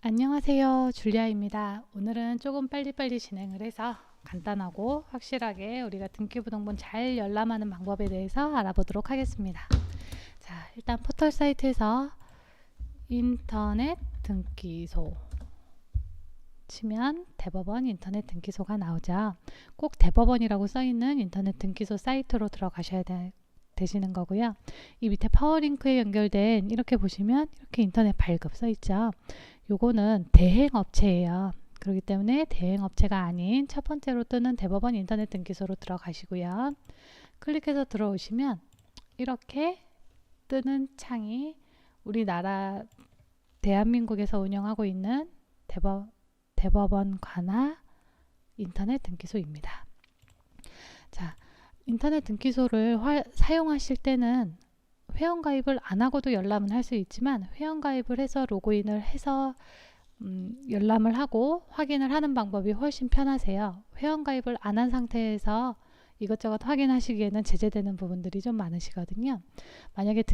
안녕하세요, 줄리아입니다. 오늘은 조금 빨리빨리 진행을 해서 간단하고 확실하게 우리가 등기부등본 잘 열람하는 방법에 대해서 알아보도록 하겠습니다. 자, 일단 포털 사이트에서 인터넷 등기소 치면 대법원 인터넷 등기소가 나오죠. 꼭 대법원이라고 써있는 인터넷 등기소 사이트로 들어가셔야 되시는 거고요. 이 밑에 파워링크에 연결된 이렇게 보시면 이렇게 인터넷 발급 써있죠. 요거는 대행업체예요. 그렇기 때문에 대행업체가 아닌 첫 번째로 뜨는 대법원 인터넷 등기소로 들어가시고요. 클릭해서 들어오시면 이렇게 뜨는 창이 우리나라 대한민국에서 운영하고 있는 대법원 관할 인터넷 등기소입니다. 자, 인터넷 등기소를 사용하실 때는 회원가입을 안 하고도 열람은 할 수 있지만 회원가입을 해서 로그인을 해서 열람을 하고 확인을 하는 방법이 훨씬 편하세요. 회원가입을 안 한 상태에서 이것저것 확인하시기에는 제재되는 부분들이 좀 많으시거든요. 만약에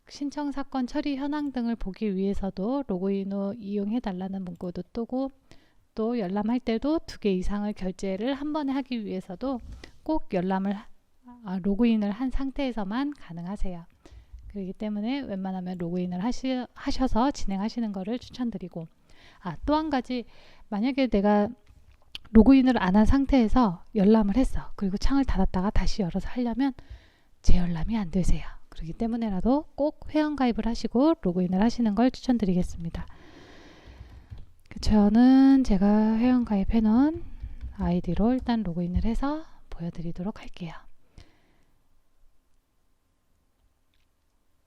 신청 사건 처리 현황 등을 보기 위해서도 로그인 후 이용해 달라는 문구도 뜨고 또 열람할 때도 2개 이상을 결제를 한 번에 하기 위해서도 꼭 로그인을 한 상태에서만 가능하세요. 그렇기 때문에 웬만하면 로그인을 하셔서 진행하시는 것을 추천드리고, 또 한 가지, 만약에 내가 로그인을 안 한 상태에서 열람을 했어. 그리고 창을 닫았다가 다시 열어서 하려면 재열람이 안 되세요. 그렇기 때문에라도 꼭 회원가입을 하시고 로그인을 하시는 걸 추천드리겠습니다. 저는 제가 회원가입해 놓은 아이디로 일단 로그인을 해서 보여드리도록 할게요.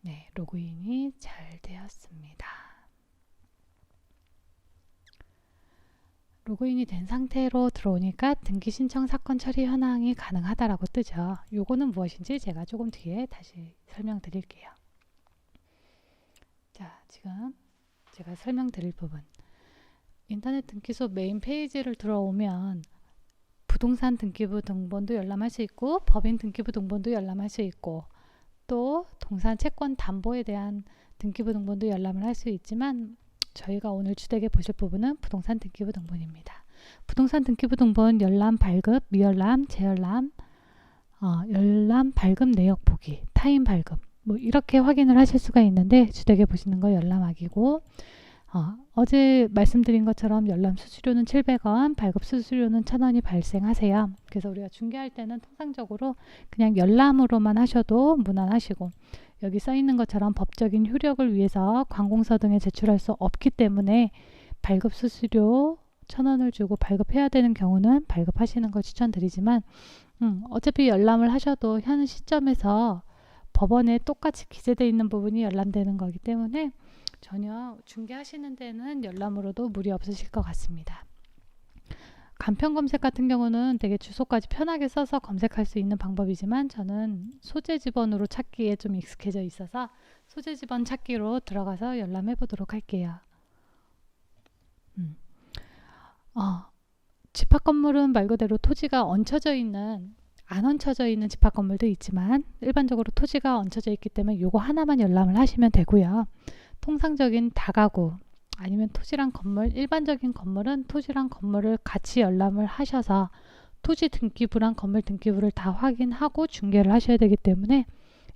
네, 로그인이 잘 되었습니다. 로그인이 된 상태로 들어오니까 등기 신청 사건 처리 현황이 가능하다라고 뜨죠. 요거는 무엇인지 제가 조금 뒤에 다시 설명드릴게요. 자, 지금 제가 설명드릴 부분. 인터넷 등기소 메인 페이지를 들어오면 부동산 등기부 등본도 열람할 수 있고 법인 등기부 등본도 열람할 수 있고 또 동산 채권 담보에 대한 등기부 등본도 열람을 할 수 있지만 저희가 오늘 주되게 보실 부분은 부동산 등기부 등본입니다. 부동산 등기부 등본 열람, 발급, 미열람, 재열람, 열람, 발급 내역 보기, 타인 발급 뭐 이렇게 확인을 하실 수가 있는데 주되게 보시는 거 열람하기고 어제 말씀드린 것처럼 열람 수수료는 700원, 발급 수수료는 1000원이 발생하세요. 그래서 우리가 중개할 때는 통상적으로 그냥 열람으로만 하셔도 무난하시고 여기 써 있는 것처럼 법적인 효력을 위해서 관공서 등에 제출할 수 없기 때문에 발급 수수료 1000원을 주고 발급해야 되는 경우는 발급하시는 걸 추천드리지만 어차피 열람을 하셔도 현 시점에서 법원에 똑같이 기재되어 있는 부분이 열람되는 거기 때문에 전혀 중개하시는 데는 열람으로도 무리 없으실 것 같습니다. 간편 검색 같은 경우는 되게 주소까지 편하게 써서 검색할 수 있는 방법이지만 저는 소재 지번으로 찾기에 좀 익숙해져 있어서 소재 지번 찾기로 들어가서 열람해 보도록 할게요. 집합 건물은 말 그대로 토지가 안 얹혀져 있는 집합 건물도 있지만 일반적으로 토지가 얹혀져 있기 때문에 요거 하나만 열람을 하시면 되고요. 통상적인 다가구 아니면 토지랑 건물, 일반적인 건물은 토지랑 건물을 같이 열람을 하셔서 토지 등기부랑 건물 등기부를 다 확인하고 중개를 하셔야 되기 때문에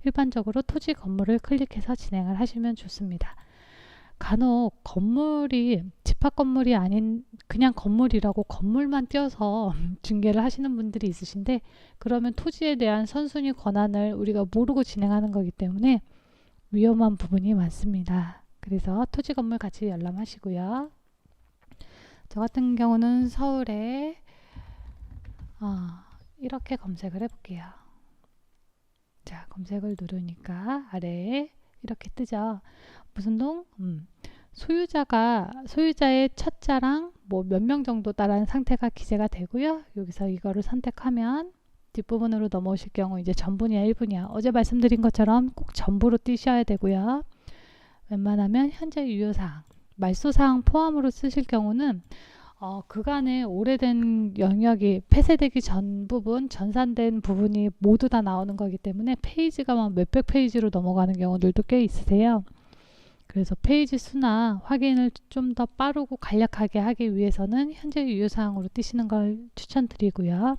일반적으로 토지 건물을 클릭해서 진행을 하시면 좋습니다. 간혹 건물이 집합 건물이 아닌 그냥 건물이라고 건물만 띄어서 중개를 하시는 분들이 있으신데 그러면 토지에 대한 선순위 권한을 우리가 모르고 진행하는 거기 때문에 위험한 부분이 많습니다. 그래서 토지 건물 같이 열람하시고요. 저 같은 경우는 서울에 이렇게 검색을 해볼게요. 자, 검색을 누르니까 아래에 이렇게 뜨죠. 무슨 동? 소유자의 첫 자랑 뭐 몇 명 정도다라는 상태가 기재가 되고요. 여기서 이거를 선택하면 뒷부분으로 넘어오실 경우 이제 전분이야 일분이야 어제 말씀드린 것처럼 꼭 전부로 띄셔야 되고요. 웬만하면 현재 유효사항 말소사항 포함으로 쓰실 경우는 그간의 오래된 영역이 폐쇄되기 전 부분 전산된 부분이 모두 다 나오는 거기 때문에 페이지가 막 몇백 페이지로 넘어가는 경우들도 꽤 있으세요. 그래서 페이지 수나 확인을 좀 더 빠르고 간략하게 하기 위해서는 현재 유효사항으로 뜨시는 걸 추천드리고요.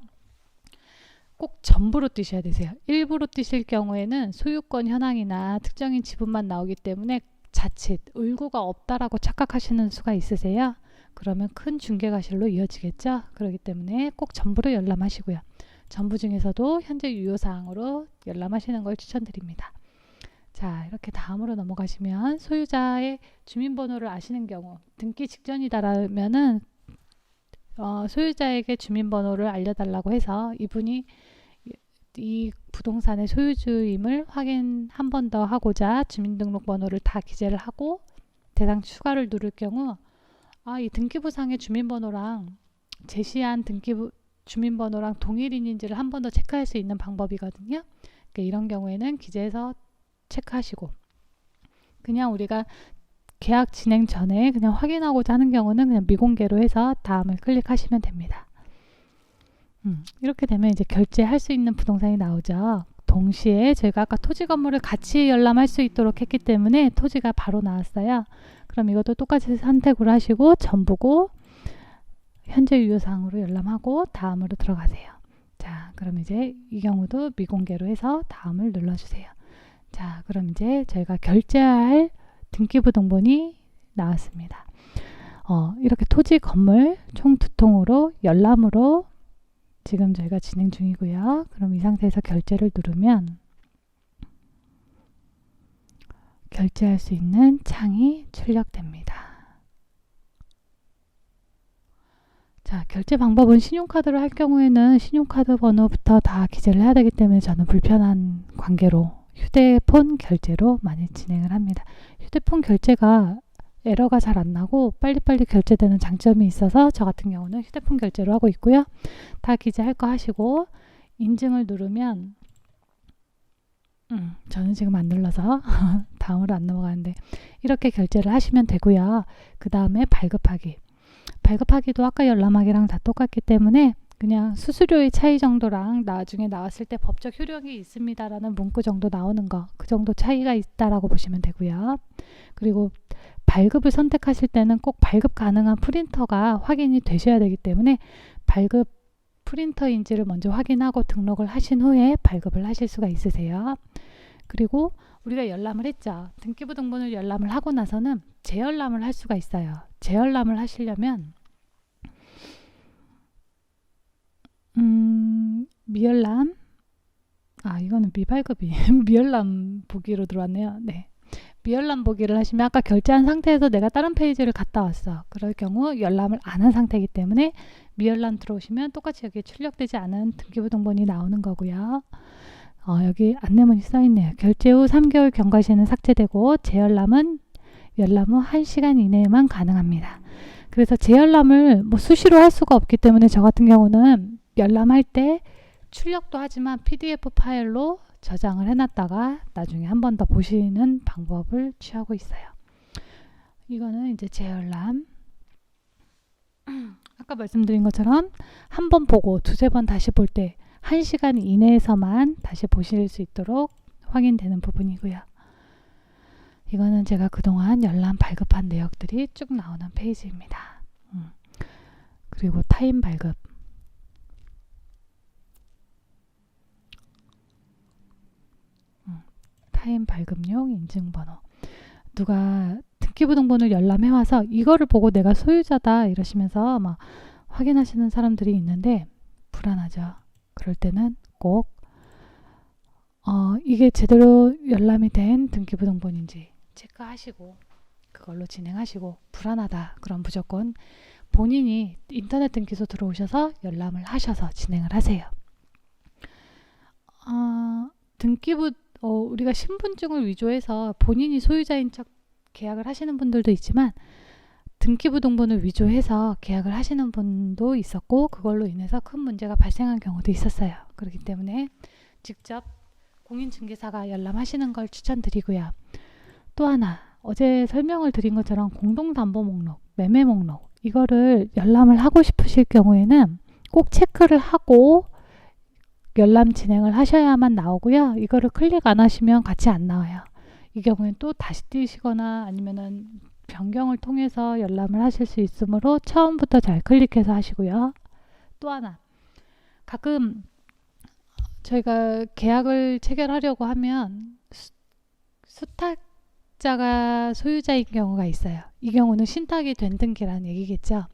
꼭 전부로 뜨셔야 되세요. 일부로 뜨실 경우에는 소유권 현황이나 특정인 지분만 나오기 때문에 자칫 의구가 없다라고 착각하시는 수가 있으세요. 그러면 큰 중개과실로 이어지겠죠. 그렇기 때문에 꼭 전부로 열람하시고요. 전부 중에서도 현재 유효사항으로 열람하시는 걸 추천드립니다. 자, 이렇게 다음으로 넘어가시면 소유자의 주민번호를 아시는 경우, 등기 직전이다라면은 소유자에게 주민번호를 알려달라고 해서 이분이 이 부동산의 소유주임을 확인 한 번 더 하고자 주민등록번호를 다 기재를 하고 대상 추가를 누를 경우 이 등기부상의 주민번호랑 제시한 주민번호랑 동일인지를 한 번 더 체크할 수 있는 방법이거든요. 그러니까 이런 경우에는 기재해서 체크하시고, 그냥 우리가 계약 진행 전에 그냥 확인하고자 하는 경우는 그냥 미공개로 해서 다음을 클릭하시면 됩니다. 이렇게 되면 이제 결제할 수 있는 부동산이 나오죠. 동시에 저희가 아까 토지 건물을 같이 열람할 수 있도록 했기 때문에 토지가 바로 나왔어요. 그럼 이것도 똑같이 선택을 하시고 전부고 현재 유효사항으로 열람하고 다음으로 들어가세요. 자, 그럼 이제 이 경우도 미공개로 해서 다음을 눌러주세요. 자, 그럼 이제 저희가 결제할 등기부등본이 나왔습니다. 이렇게 토지 건물 총 2통으로 열람으로 지금 저희가 진행 중이고요. 그럼 이 상태에서 결제를 누르면 결제할 수 있는 창이 출력됩니다. 자, 결제 방법은 신용카드로 할 경우에는 신용카드 번호부터 다 기재를 해야 되기 때문에 저는 불편한 관계로 휴대폰 결제로 많이 진행을 합니다. 휴대폰 결제가 에러가 잘 안 나고 빨리빨리 결제되는 장점이 있어서 저 같은 경우는 휴대폰 결제로 하고 있고요. 다 기재할 거 하시고 인증을 누르면 저는 지금 안 눌러서 다음으로 안 넘어가는데 이렇게 결제를 하시면 되고요. 그 다음에 발급하기. 발급하기도 아까 열람하기랑 다 똑같기 때문에 그냥 수수료의 차이 정도랑 나중에 나왔을 때 법적 효력이 있습니다라는 문구 정도 나오는 거, 그 정도 차이가 있다라고 보시면 되고요. 그리고 발급을 선택하실 때는 꼭 발급 가능한 프린터가 확인이 되셔야 되기 때문에 발급 프린터인지를 먼저 확인하고 등록을 하신 후에 발급을 하실 수가 있으세요. 그리고 우리가 열람을 했죠. 등기부등본을 열람을 하고 나서는 재열람을 할 수가 있어요. 재열람을 하시려면 미열람, 이거는 미발급이 미열람 보기로 들어왔네요. 네. 미열람 보기를 하시면 아까 결제한 상태에서 내가 다른 페이지를 갔다 왔어. 그럴 경우 열람을 안 한 상태이기 때문에 미열람 들어오시면 똑같이 여기에 출력되지 않은 등기부등본이 나오는 거고요. 여기 안내문이 써있네요. 결제 후 3개월 경과 시에는 삭제되고 재열람은 열람 후 1시간 이내에만 가능합니다. 그래서 재열람을 수시로 할 수가 없기 때문에 저 같은 경우는 열람할 때 출력도 하지만 PDF 파일로 저장을 해놨다가 나중에 한 번 더 보시는 방법을 취하고 있어요. 이거는 이제 재열람. 아까 말씀드린 것처럼 한 번 보고 두세 번 다시 볼 때 1시간 이내에서만 다시 보실 수 있도록 확인되는 부분이고요. 이거는 제가 그동안 열람 발급한 내역들이 쭉 나오는 페이지입니다. 그리고 타임 발급. 타임 발급용 인증번호. 누가 등기부등본을 열람해와서 이거를 보고 내가 소유자다 이러시면서 막 확인하시는 사람들이 있는데 불안하죠. 그럴 때는 꼭 이게 제대로 열람이 된 등기부등본인지 체크하시고 그걸로 진행하시고, 불안하다 그럼 무조건 본인이 인터넷 등기소 들어오셔서 열람을 하셔서 진행을 하세요. 우리가 신분증을 위조해서 본인이 소유자인 척 계약을 하시는 분들도 있지만 등기부등본을 위조해서 계약을 하시는 분도 있었고 그걸로 인해서 큰 문제가 발생한 경우도 있었어요. 그렇기 때문에 직접 공인중개사가 열람하시는 걸 추천드리고요. 또 하나, 어제 설명을 드린 것처럼 공동담보목록, 매매목록 이거를 열람을 하고 싶으실 경우에는 꼭 체크를 하고 열람 진행을 하셔야만 나오고요. 이거를 클릭 안 하시면 같이 안 나와요. 이 경우엔 또 다시 띄시거나 아니면은 변경을 통해서 열람을 하실 수 있으므로 처음부터 잘 클릭해서 하시고요. 또 하나, 가끔 저희가 계약을 체결하려고 하면 수탁자가 소유자인 경우가 있어요. 이 경우는 신탁이 된 등기라는 얘기겠죠.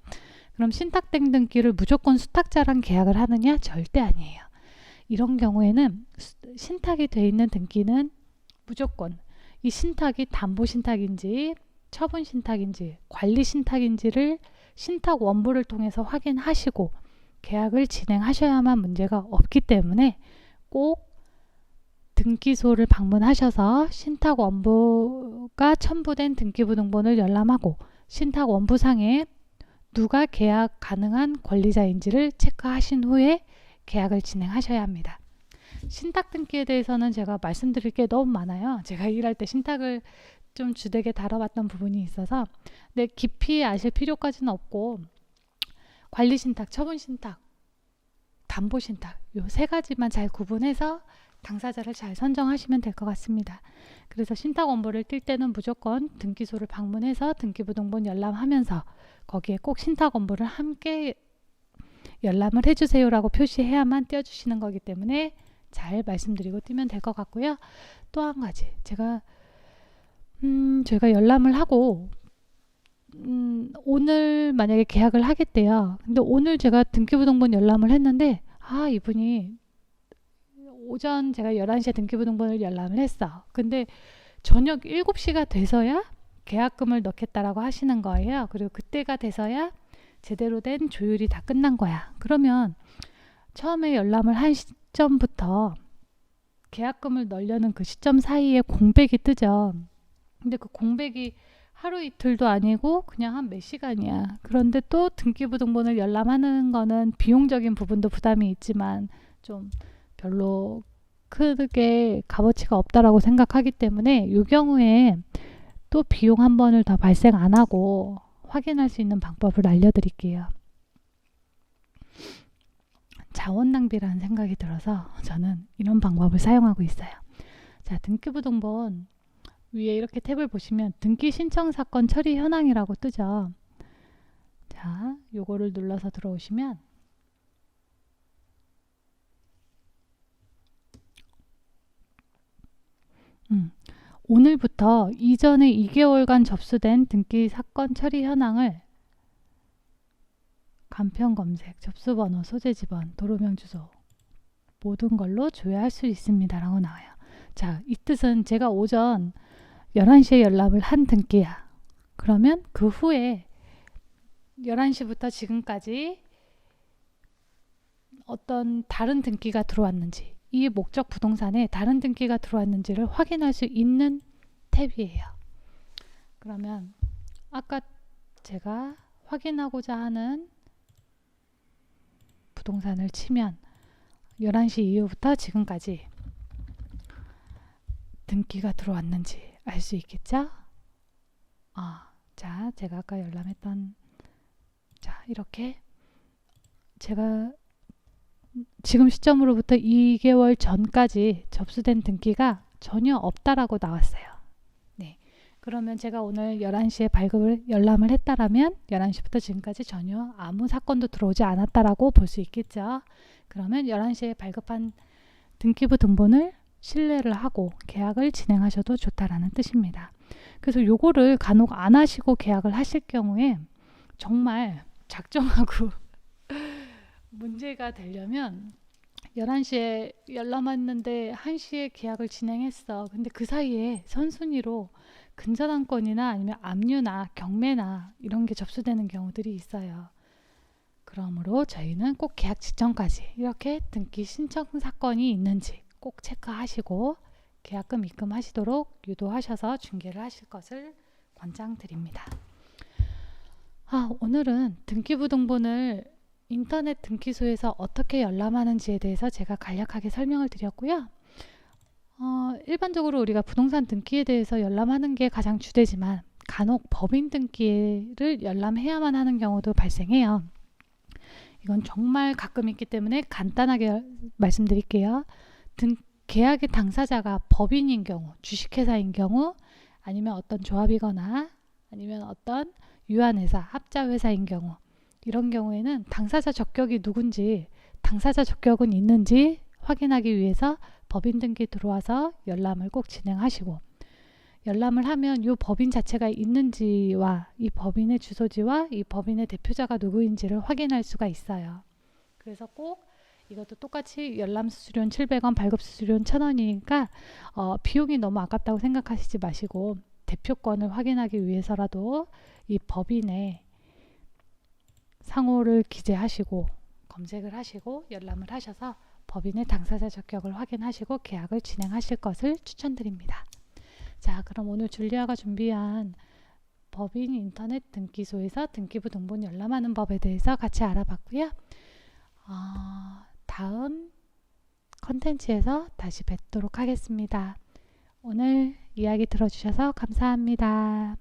그럼 신탁된 등기를 무조건 수탁자랑 계약을 하느냐? 절대 아니에요. 이런 경우에는 신탁이 돼 있는 등기는 무조건 이 신탁이 담보 신탁인지 처분 신탁인지 관리 신탁인지를 신탁 원부를 통해서 확인하시고 계약을 진행하셔야만 문제가 없기 때문에 꼭 등기소를 방문하셔서 신탁 원부가 첨부된 등기부등본을 열람하고 신탁 원부상에 누가 계약 가능한 권리자인지를 체크하신 후에 계약을 진행하셔야 합니다. 신탁 등기에 대해서는 제가 말씀드릴 게 너무 많아요. 제가 일할 때 신탁을 좀 주되게 다뤄봤던 부분이 있어서 근데 깊이 아실 필요까지는 없고 관리 신탁, 처분 신탁, 담보 신탁 요 세 가지만 잘 구분해서 당사자를 잘 선정하시면 될 것 같습니다. 그래서 신탁 원부를 뛸 때는 무조건 등기소를 방문해서 등기부등본 열람하면서 거기에 꼭 신탁 원부를 함께 열람을 해주세요라고 표시해야만 띄워주시는 거기 때문에 잘 말씀드리고 뛰면 될 것 같고요. 또 한 가지 저희가 열람을 하고 오늘 만약에 계약을 하겠대요. 근데 오늘 제가 등기부등본 열람을 했는데 이분이 오전 제가 11시에 등기부등본을 열람을 했어. 근데 저녁 7시가 돼서야 계약금을 넣겠다라고 하시는 거예요. 그리고 그때가 돼서야 제대로 된 조율이 다 끝난 거야. 그러면 처음에 열람을 한 시점부터 계약금을 넣으려는 그 시점 사이에 공백이 뜨죠. 근데 그 공백이 하루 이틀도 아니고 그냥 한 몇 시간이야. 그런데 또 등기부등본을 열람하는 거는 비용적인 부분도 부담이 있지만 좀 별로 크게 값어치가 없다라고 생각하기 때문에 이 경우에 또 비용 한 번을 더 발생 안 하고 확인할 수 있는 방법을 알려드릴게요. 자원 낭비라는 생각이 들어서 저는 이런 방법을 사용하고 있어요. 자, 등기부등본 위에 이렇게 탭을 보시면 등기 신청 사건 처리 현황이라고 뜨죠. 자, 요거를 눌러서 들어오시면 오늘부터 이전에 2개월간 접수된 등기 사건 처리 현황을 간편 검색, 접수번호, 소재 지번, 도로명 주소 모든 걸로 조회할 수 있습니다 라고 나와요. 자, 이 뜻은 제가 오전 11시에 열람을 한 등기야. 그러면 그 후에 11시부터 지금까지 어떤 다른 등기가 들어왔는지 이 목적 부동산에 다른 등기가 들어왔는지를 확인할 수 있는 탭이에요. 그러면 아까 제가 확인하고자 하는 부동산을 치면 11시 이후부터 지금까지 등기가 들어왔는지 알 수 있겠죠? 자, 제가 아까 열람했던 자, 이렇게 제가 지금 시점으로부터 2개월 전까지 접수된 등기가 전혀 없다라고 나왔어요. 네. 그러면 제가 오늘 11시에 발급을 열람을 했다라면 11시부터 지금까지 전혀 아무 사건도 들어오지 않았다라고 볼 수 있겠죠. 그러면 11시에 발급한 등기부 등본을 신뢰를 하고 계약을 진행하셔도 좋다라는 뜻입니다. 그래서 요거를 간혹 안 하시고 계약을 하실 경우에 정말 작정하고 문제가 되려면 11시에 열람했는데 1시에 계약을 진행했어. 근데 그 사이에 선순위로 근저당권이나 아니면 압류나 경매나 이런 게 접수되는 경우들이 있어요. 그러므로 저희는 꼭 계약 직전까지 이렇게 등기 신청 사건이 있는지 꼭 체크하시고 계약금 입금하시도록 유도하셔서 중개를 하실 것을 권장드립니다. 오늘은 등기부등본을 인터넷 등기소에서 어떻게 열람하는지에 대해서 제가 간략하게 설명을 드렸고요. 일반적으로 우리가 부동산 등기에 대해서 열람하는 게 가장 주되지만 간혹 법인 등기를 열람해야만 하는 경우도 발생해요. 이건 정말 가끔 있기 때문에 간단하게 말씀드릴게요. 계약의 당사자가 법인인 경우, 주식회사인 경우, 아니면 어떤 조합이거나 아니면 어떤 유한회사, 합자회사인 경우, 이런 경우에는 당사자 적격이 누군지, 당사자 적격은 있는지 확인하기 위해서 법인 등기 들어와서 열람을 꼭 진행하시고, 열람을 하면 이 법인 자체가 있는지와 이 법인의 주소지와 이 법인의 대표자가 누구인지를 확인할 수가 있어요. 그래서 꼭 이것도 똑같이 열람 수수료는 700원, 발급 수수료는 1000원이니까 비용이 너무 아깝다고 생각하시지 마시고 대표권을 확인하기 위해서라도 이 법인의 상호를 기재하시고 검색을 하시고 열람을 하셔서 법인의 당사자 적격을 확인하시고 계약을 진행하실 것을 추천드립니다. 자, 그럼 오늘 줄리아가 준비한 법인 인터넷 등기소에서 등기부 등본 열람하는 법에 대해서 같이 알아봤고요. 다음 컨텐츠에서 다시 뵙도록 하겠습니다. 오늘 이야기 들어주셔서 감사합니다.